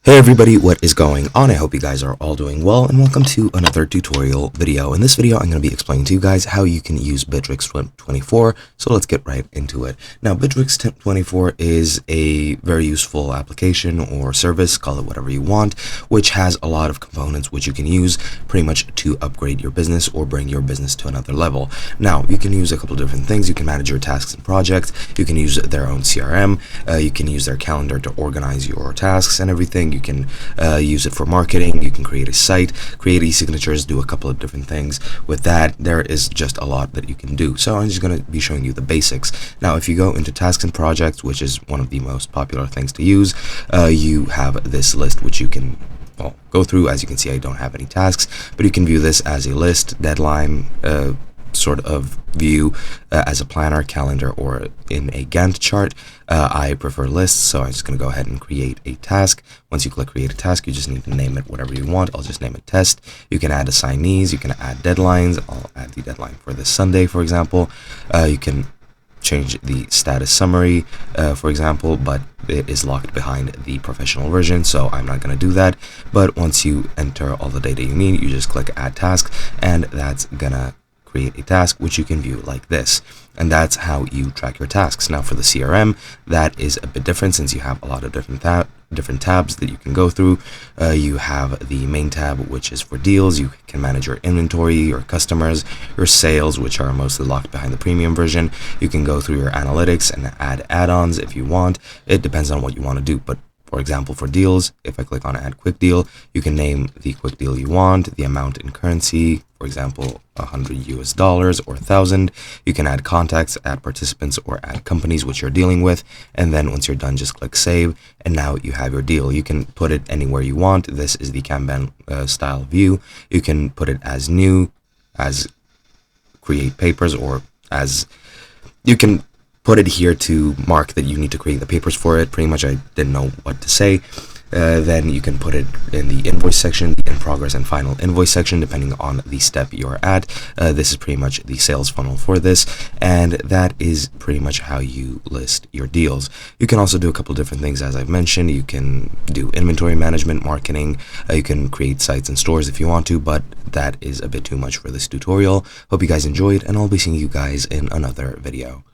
Hey everybody, what is going on? I hope you guys are all doing well, and welcome to another tutorial video. In this video, I'm going to be explaining to you guys how you can use Bitrix24, so let's get right into it. Now, Bitrix24 is a very useful application or service, call it whatever you want, which has a lot of components which you can use pretty much to upgrade your business or bring your business to another level. Now, you can use a couple different things. You can manage your tasks and projects, you can use their own CRM, you can use their calendar to organize your tasks and everything. You can use it for marketing. You can create a site, create e-signatures, do a couple of different things. With that, there is just a lot that you can do. So I'm just going to be showing you the basics. Now, if you go into tasks and projects, which is one of the most popular things to use, you have this list which you can go through. As you can see, I don't have any tasks, but you can view this as a list, deadline, sort of view as a planner, calendar, or in a Gantt chart. I prefer lists, so I'm just going to go ahead and create a task. Once you click create a task, you just need to name it whatever you want. I'll just name it test. You can add assignees, you can add deadlines. I'll add the deadline for this Sunday, for example. You can change the status summary, for example, but it is locked behind the professional version, so I'm not going to do that. But once you enter all the data you need, you just click add task, and that's gonna create a task which you can view like this. And that's how you track your tasks. Now for the CRM, that is a bit different since you have a lot of different tabs that you can go through. You have the main tab, which is for deals. You can manage your inventory, your customers, your sales, which are mostly locked behind the premium version. You can go through your analytics and add add-ons if you want. It depends on what you want to do, but for example, for deals, if I click on add quick deal, you can name the quick deal you want, the amount in currency, for example, $100 or 1,000. You can add contacts, add participants, or add companies which you're dealing with. And then once you're done, just click save. And now you have your deal. You can put it anywhere you want. This is the Kanban style view. You can put it as new, as create papers, or as you can put it here to mark that you need to create the papers for it. Pretty much I didn't know what to say. Then you can put it in the invoice section, the in progress and final invoice section, depending on the step you're at. This is pretty much the sales funnel for this, and that is pretty much how you list your deals. You can also do a couple different things, as I've mentioned. You can do inventory management, marketing. You can create sites and stores if you want to, but that is a bit too much for this tutorial. Hope you guys enjoyed, and I'll be seeing you guys in another video.